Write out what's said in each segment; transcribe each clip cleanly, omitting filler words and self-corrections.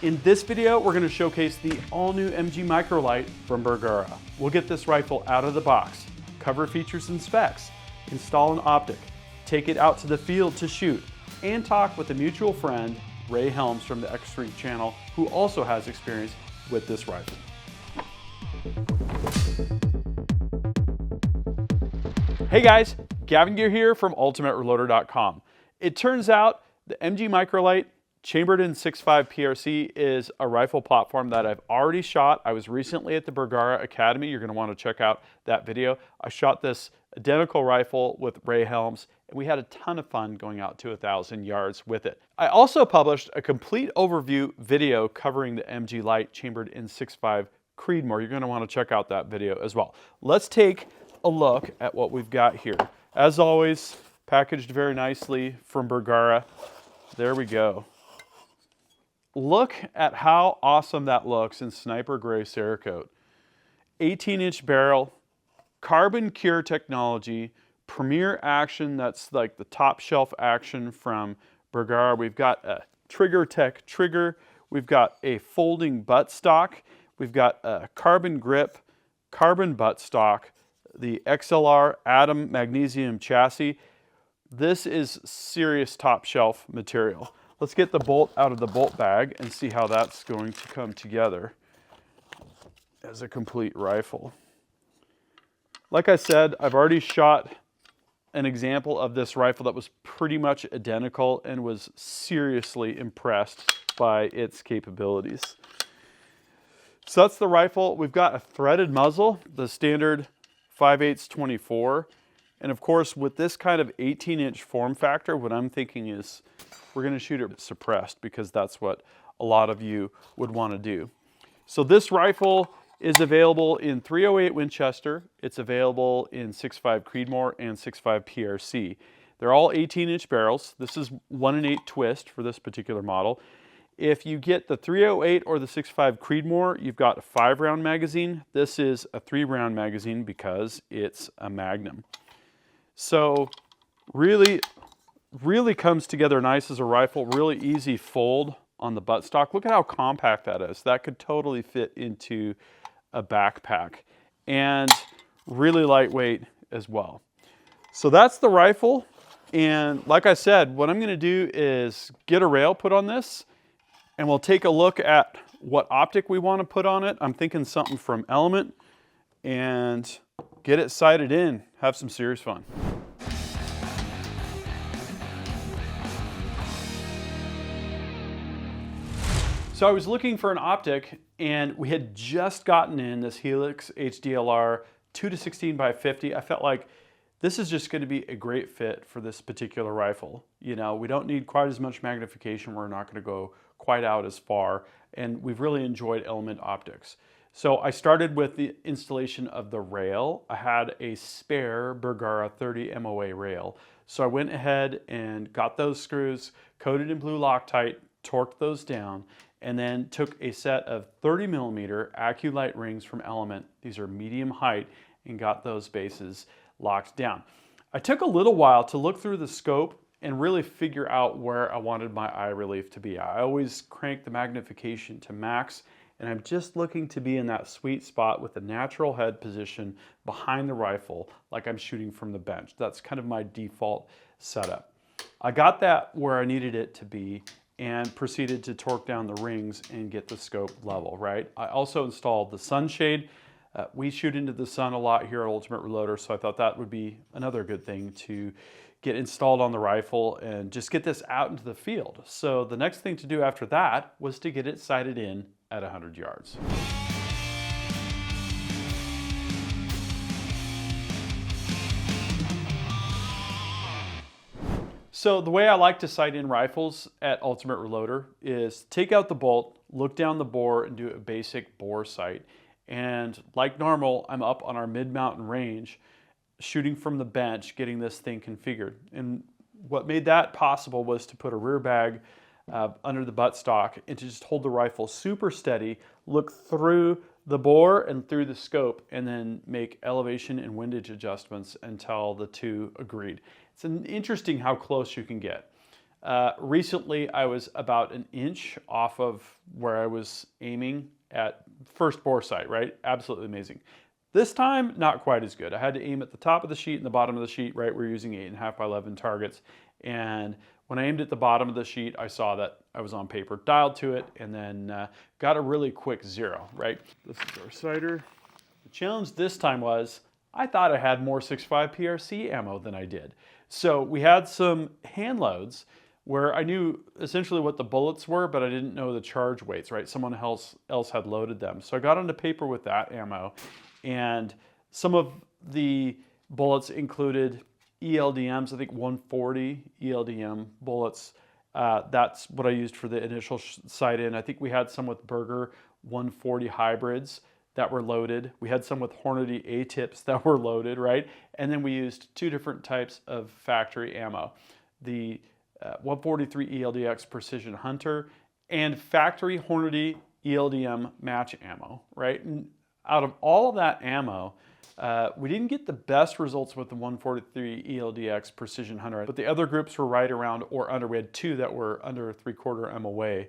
In this video, we're going to showcase the all-new MG Microlite from Bergara. We'll get this rifle out of the box, cover features and specs, install an optic, take it out to the field to shoot, and talk with a mutual friend, Ray Helms from the X-Strength channel, who also has experience with this rifle. Hey guys, Gavin Gear here from UltimateReloader.com. It turns out the MG Microlite chambered in 6.5 PRC is a rifle platform that I've already shot. I was recently at the Bergara Academy. You're going to want to check out that video. I shot this identical rifle with Ray Helms, and we had a ton of fun going out to 1,000 yards with it. I also published a complete overview video covering the MgLite chambered in 6.5 Creedmoor. You're going to want to check out that video as well. Let's take a look at what we've got here. As always, packaged very nicely from Bergara. There we go. Look at how awesome that looks in Sniper Gray Cerakote. 18-inch barrel, carbon cure technology, Premier action, that's like the top shelf action from Bergara. We've got a Trigger Tech trigger, we've got a folding buttstock, we've got a carbon grip, carbon buttstock, the XLR Atom magnesium chassis. This is serious top shelf material. Let's get the bolt out of the bolt bag and see how that's going to come together as a complete rifle. Like I said, I've already shot an example of this rifle that was pretty much identical and was seriously impressed by its capabilities. So that's the rifle. We've got a threaded muzzle, the standard 5/8 24. And of course, with this kind of 18-inch form factor, what I'm thinking is we're going to shoot it suppressed because that's what a lot of you would want to do. So this rifle is available in .308 Winchester. It's available in 6.5 Creedmoor and 6.5 PRC. They're all 18-inch barrels. This is 1-in-8 twist for this particular model. If you get the .308 or the 6.5 Creedmoor, you've got a 5-round magazine. This is a 3-round magazine because it's a Magnum. So really comes together nice as a rifle, really easy fold on the buttstock. Look at how compact that is. That could totally fit into a backpack, and really lightweight as well. So that's the rifle, and like I said, what I'm going to do is get a rail put on this, and we'll take a look at what optic we want to put on it. I'm thinking something from Element, and get it sighted in, have some serious fun. So I was looking for an optic, and we had just gotten in this Helix HDLR 2-16x50. I felt like this is just going to be a great fit for this particular rifle. You know, we don't need quite as much magnification. We're not going to go quite out as far, and we've really enjoyed Element optics. So I started with the installation of the rail. I had a spare Bergara 30 MOA rail. So I went ahead and got those screws coated in blue Loctite, torqued those down, and then took a set of 30mm AccuLite rings from Element. These are medium height, and got those bases locked down. I took a little while to look through the scope and really figure out where I wanted my eye relief to be. I always crank the magnification to max, and I'm just looking to be in that sweet spot with a natural head position behind the rifle, like I'm shooting from the bench. That's kind of my default setup. I got that where I needed it to be, and proceeded to torque down the rings and get the scope level, right? I also installed the sunshade. We shoot into the sun a lot here at Ultimate Reloader, so I thought that would be another good thing to get installed on the rifle and just get this out into the field. So the next thing to do after that was to get it sighted in at 100 yards. So the way I like to sight in rifles at Ultimate Reloader is take out the bolt, look down the bore, and do a basic bore sight. And like normal, I'm up on our mid-mountain range, shooting from the bench, getting this thing configured. And what made that possible was to put a rear bag under the buttstock and to just hold the rifle super steady, look through the bore and through the scope, and then make elevation and windage adjustments until the two agreed. It's interesting how close you can get. Recently, I was about an inch off of where I was aiming at first bore sight, right? Absolutely amazing. This time, not quite as good. I had to aim at the top of the sheet and the bottom of the sheet, right? We're using 8.5 by 11 targets. And when I aimed at the bottom of the sheet, I saw that I was on paper, dialed to it, and then got a really quick 0, right? This is our sighter. The challenge this time was, I thought I had more 6.5 PRC ammo than I did. So we had some hand loads where I knew essentially what the bullets were, but I didn't know the charge weights, right? Someone else had loaded them. So I got onto paper with that ammo, and some of the bullets included ELDMs, I think 140 ELDM bullets. That's what I used for the initial sight in. I think we had some with Berger 140 hybrids that were loaded. We had some with Hornady A-tips that were loaded, right? And then we used 2 different types of factory ammo. The 143 ELDX Precision Hunter and factory Hornady ELD-Match ammo, right? And out of all of that ammo, we didn't get the best results with the 143 ELDX Precision Hunter, but the other groups were right around or under. We had 2 that were under 3/4 MOA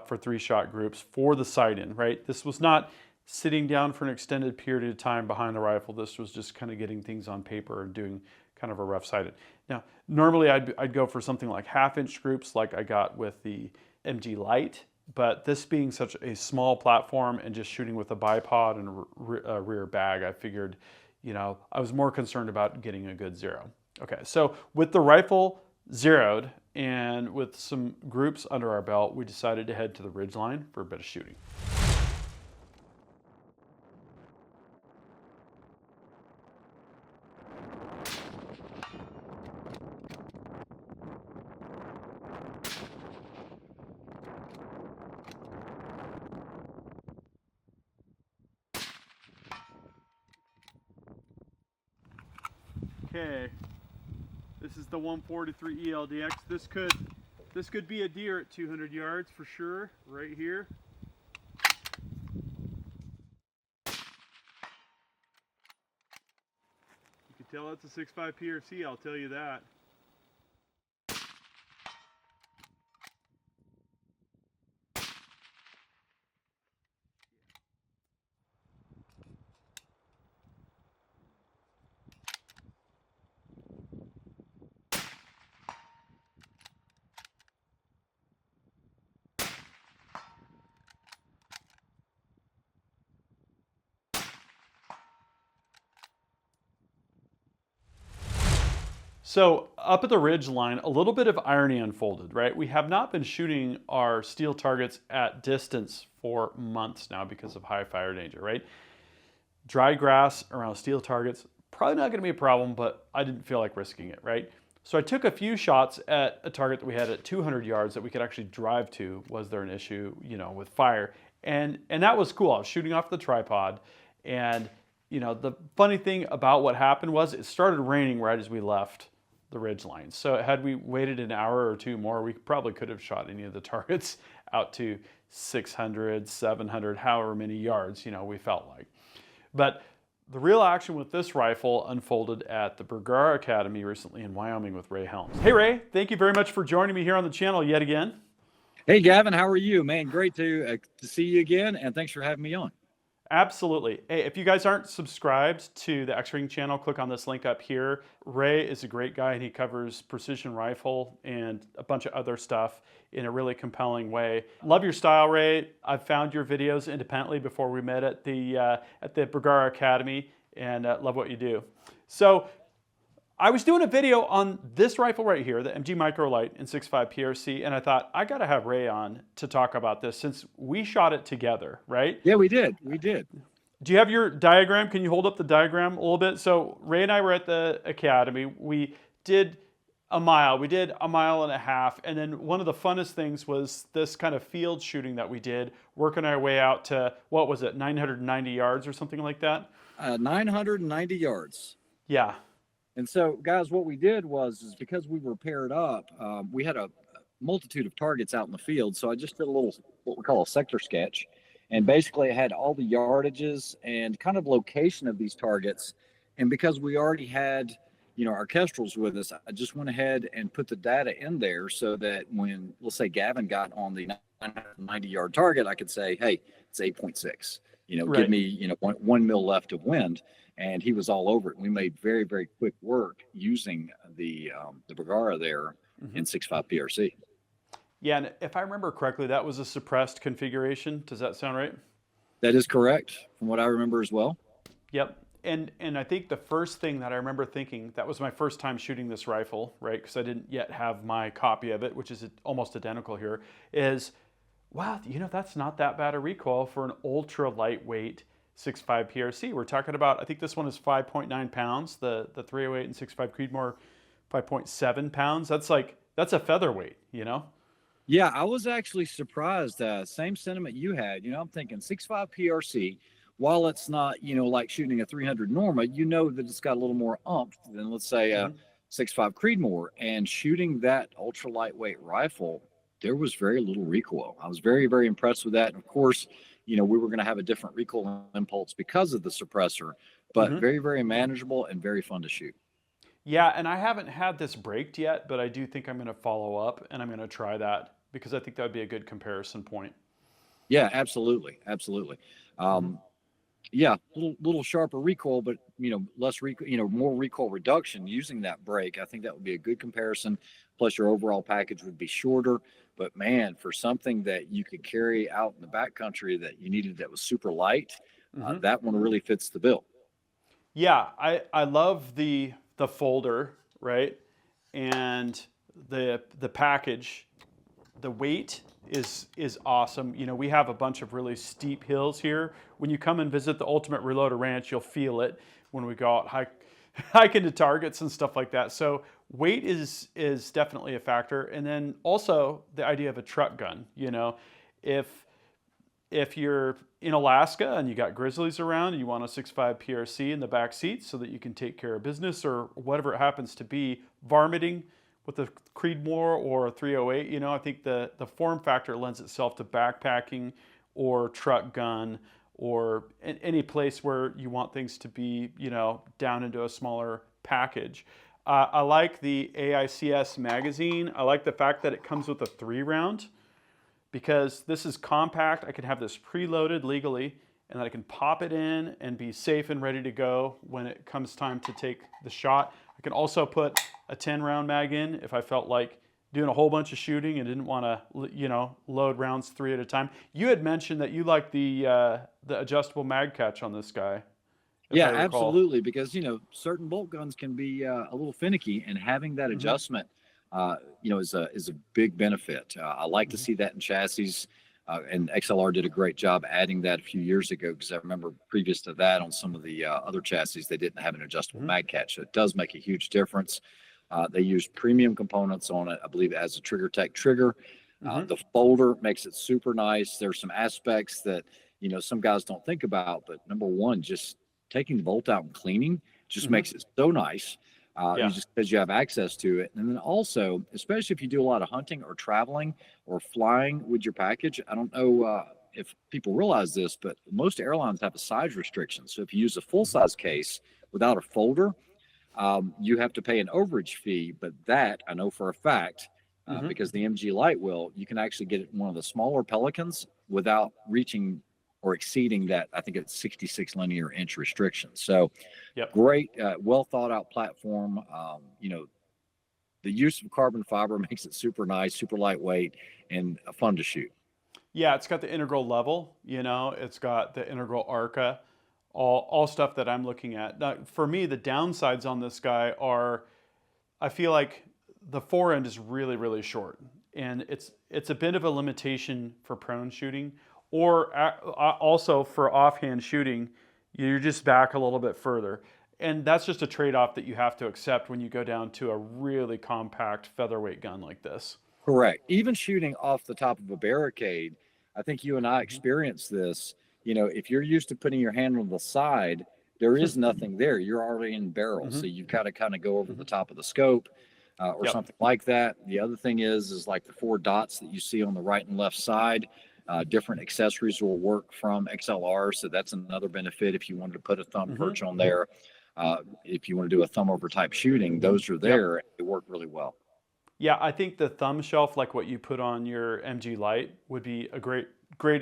for 3-shot groups for the sight-in, right? This was not sitting down for an extended period of time behind the rifle. This was just kind of getting things on paper and doing kind of a rough sight-in. Now, normally I'd go for something like 1/2-inch groups like I got with the MgLite, but this being such a small platform and just shooting with a bipod and a rear bag, I figured, you know, I was more concerned about getting a good 0. Okay, so with the rifle zeroed and with some groups under our belt, we decided to head to the ridgeline for a bit of shooting. Okay, this is the 143 ELDX. This could be a deer at 200 yards for sure, right here. You can tell it's a 6.5 PRC, I'll tell you that. So up at the ridge line, a little bit of irony unfolded, right? We have not been shooting our steel targets at distance for months now because of high fire danger, right? Dry grass around steel targets, probably not gonna be a problem, but I didn't feel like risking it, right? So I took a few shots at a target that we had at 200 yards that we could actually drive to. Was there an issue, you know, with fire? And that was cool. I was shooting off the tripod, and you know, the funny thing about what happened was it started raining right as we left the ridge line. So had we waited an hour or 2 more, we probably could have shot any of the targets out to 600, 700, however many yards, you know, we felt like. But the real action with this rifle unfolded at the Bergara Academy recently in Wyoming with Ray Helms. Hey Ray, thank you very much for joining me here on the channel yet again. Hey Gavin, how are you? Man, great to see you again, and thanks for having me on. Absolutely. Hey, if you guys aren't subscribed to the X-Ring channel, click on this link up here. Ray is a great guy, and he covers precision rifle and a bunch of other stuff in a really compelling way. Love your style, Ray. I've found your videos independently before we met at the Bergara Academy, and love what you do. So I was doing a video on this rifle right here, the Mg Micro Lite in 6.5 PRC, and I thought, I gotta have Ray on to talk about this since we shot it together, right? Yeah, we did. We did. Do you have your diagram? Can you hold up the diagram a little bit? So Ray and I were at the Academy. We did a mile. We did a mile and a half. And then one of the funnest things was this kind of field shooting that we did, working our way out to, what was it, 990 yards or something like that? 990 yards. Yeah. And so, guys, what we did was because we were paired up, we had a multitude of targets out in the field. So I just did a little, what we call a sector sketch. And basically I had all the yardages and kind of location of these targets. And because we already had, our Kestrel's with us, I just went ahead and put the data in there so that when, let's say, Gavin got on the 90-yard target, I could say, hey, it's 8.6. Give Right. me, 1 mil left of wind, and he was all over it. We made very, very quick work using the Bergara there in 6.5 PRC. Yeah, and if I remember correctly, that was a suppressed configuration. Does that sound right? That is correct, from what I remember as well. Yep. And I think the first thing that I remember thinking, that was my first time shooting this rifle, right? Because I didn't yet have my copy of it, which is almost identical here, is, wow, that's not that bad a recoil for an ultra lightweight 6.5 PRC. We're talking about, I think this one is 5.9 pounds, the 308 and 6.5 Creedmoor 5.7 pounds. That's a featherweight, Yeah, I was actually surprised. Same sentiment you had. I'm thinking 6.5 PRC, while it's not, like shooting a 300 Norma, that it's got a little more oomph than, let's say, a 6.5 Creedmoor. And shooting that ultra lightweight rifle, there was very little recoil. I was very, very impressed with that. And of course, we were going to have a different recoil impulse because of the suppressor, but very, very manageable and very fun to shoot. Yeah, and I haven't had this braked yet, but I do think I'm going to follow up and I'm going to try that because I think that would be a good comparison point. Yeah, absolutely. Absolutely. Yeah, little sharper recoil, but less recoil, more recoil reduction using that brake. I think that would be a good comparison. Plus, your overall package would be shorter. But man, for something that you could carry out in the backcountry that you needed that was super light, that one really fits the bill. Yeah, I love the folder, right, and the package. The weight is awesome. We have a bunch of really steep hills here. When you come and visit the Ultimate Reloader Ranch, you'll feel it when we go out hiking to targets and stuff like that. So weight is definitely a factor. And then also the idea of a truck gun. If you're in Alaska and you got grizzlies around and you want a 6.5 PRC in the back seat so that you can take care of business or whatever it happens to be, varminting with a Creedmoor or a 308, I think the form factor lends itself to backpacking or truck gun or any place where you want things to be, down into a smaller package. I like the AICS magazine. I like the fact that it comes with a 3-round because this is compact. I can have this preloaded legally and then I can pop it in and be safe and ready to go when it comes time to take the shot. I can also put a 10-round mag in if I felt like doing a whole bunch of shooting and didn't want to, load rounds 3 at a time. You had mentioned that you like the adjustable mag catch on this guy. Yeah, absolutely. Because, certain bolt guns can be a little finicky, and having that adjustment, is a big benefit. I like to see that in chassis. And XLR did a great job adding that a few years ago because I remember previous to that on some of the other chassis, they didn't have an adjustable mag catch. So it does make a huge difference. They use premium components on it, I believe, as a Trigger Tech trigger. The folder makes it super nice. There's some aspects that, some guys don't think about, but number one, just taking the bolt out and cleaning just makes it so nice. Just because you have access to it. And then also, especially if you do a lot of hunting or traveling or flying with your package, I don't know if people realize this, but most airlines have a size restriction. So if you use a full-size case without a folder, you have to pay an overage fee. But that, I know for a fact, because the MgLite you can actually get it in one of the smaller Pelicans without reaching or exceeding that, I think it's 66 linear inch restriction. So great, well thought out platform. The use of carbon fiber makes it super nice, super lightweight, and fun to shoot. Yeah, it's got the integral level, it's got the integral ARCA, all stuff that I'm looking at. Now, for me, the downsides on this guy are, I feel like the fore end is really, really short. And it's a bit of a limitation for prone shooting. Or also for offhand shooting, you're just back a little bit further. And that's just a trade-off that you have to accept when you go down to a really compact featherweight gun like this. Correct. Even shooting off the top of a barricade, I think you and I experienced this. If you're used to putting your hand on the side, there is nothing there. You're already in barrel. So you've got to kind of go over the top of the scope or something like that. The other thing is like the 4 dots that you see on the right and left side. Different accessories will work from XLR, so that's another benefit if you wanted to put a thumb perch on there. if you want to do a thumb over type shooting, those are there. Yep. They work really well. Yeah, I think the thumb shelf, like what you put on your MgLite, would be a great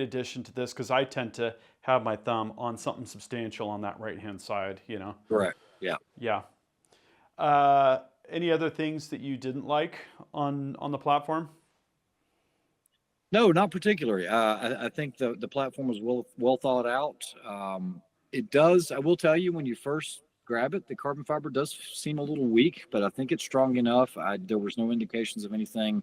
addition to this, because I tend to have my thumb on something substantial on that right-hand side, you know? Correct, yeah. Yeah. Any other things that you didn't like on the platform? No, not particularly. I think the platform was well thought out. It does, I will tell you, when you first grab it, the carbon fiber does seem a little weak, but I think it's strong enough. There was no indications of anything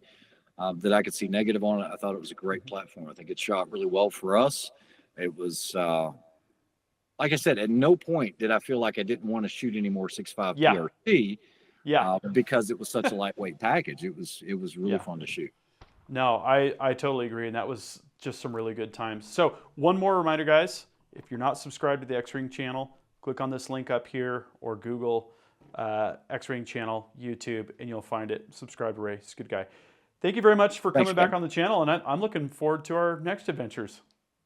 that I could see negative on it. I thought it was a great platform. I think it shot really well for us. It was, like I said, at no point did I feel like I didn't want to shoot any more 6.5 PRC. Yeah. Because it was such a lightweight package. It was really fun to shoot. No, I totally agree, and that was just some really good times. So one more reminder, guys, if you're not subscribed to the X-Ring channel, click on this link up here or Google X-Ring channel, YouTube, and you'll find it. Subscribe to Ray. He's a good guy. Thank you very much for coming back on the channel, and I'm looking forward to our next adventures.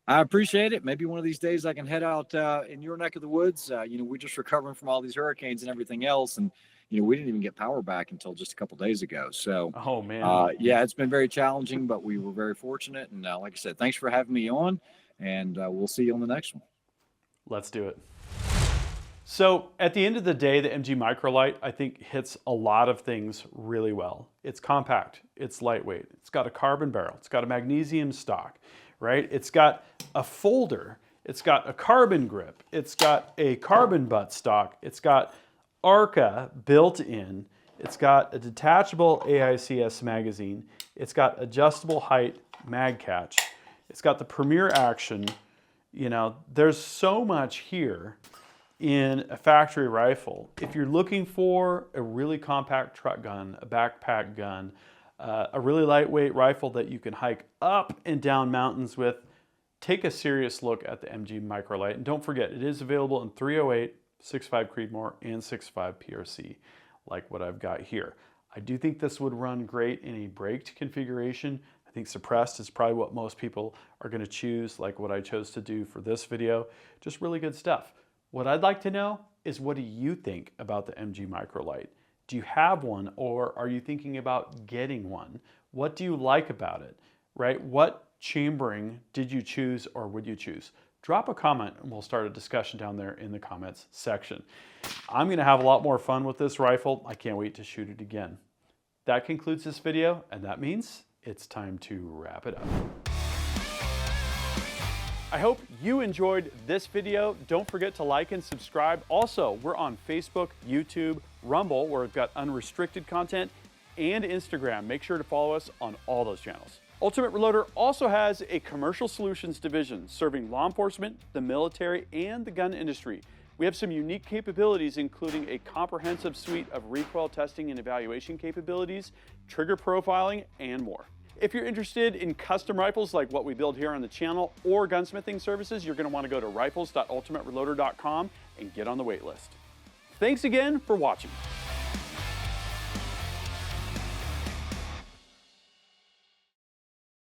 I appreciate it. Maybe one of these days I can head out in your neck of the woods. We're just recovering from all these hurricanes and everything else, and we didn't even get power back until just a couple days ago. So, oh man, yeah, it's been very challenging, but we were very fortunate. And like I said, thanks for having me on, and we'll see you on the next one. Let's do it. So at the end of the day, the Mg Microlite, I think, hits a lot of things really well. It's compact, it's lightweight, it's got a carbon barrel, it's got a magnesium stock, right? It's got a folder, it's got a carbon grip, it's got a carbon buttstock, it's got ARCA built in, it's got a detachable AICS magazine, it's got adjustable height mag catch, it's got the Premier action. There's so much here in a factory rifle. If you're looking for a really compact truck gun, a backpack gun, a really lightweight rifle that you can hike up and down mountains with, take a serious look at the Mg Microlite. And don't forget, it is available in 308, 6.5 Creedmoor, and 6.5 PRC, like what I've got here. I do think this would run great in a braked configuration. I think suppressed is probably what most people are going to choose, like what I chose to do for this video. Just really good stuff. What I'd like to know is, what do you think about the Mg Microlite? Do you have one, or are you thinking about getting one? What do you like about it, right? What chambering did you choose, or would you choose? Drop a comment and we'll start a discussion down there in the comments section. I'm going to have a lot more fun with this rifle. I can't wait to shoot it again. That concludes this video, and that means it's time to wrap it up. I hope you enjoyed this video. Don't forget to like and subscribe. Also, we're on Facebook, YouTube, Rumble, where we've got unrestricted content, and Instagram. Make sure to follow us on all those channels. Ultimate Reloader also has a commercial solutions division serving law enforcement, the military, and the gun industry. We have some unique capabilities, including a comprehensive suite of recoil testing and evaluation capabilities, trigger profiling, and more. If you're interested in custom rifles like what we build here on the channel, or gunsmithing services, you're going to want to go to rifles.ultimatereloader.com and get on the wait list. Thanks again for watching.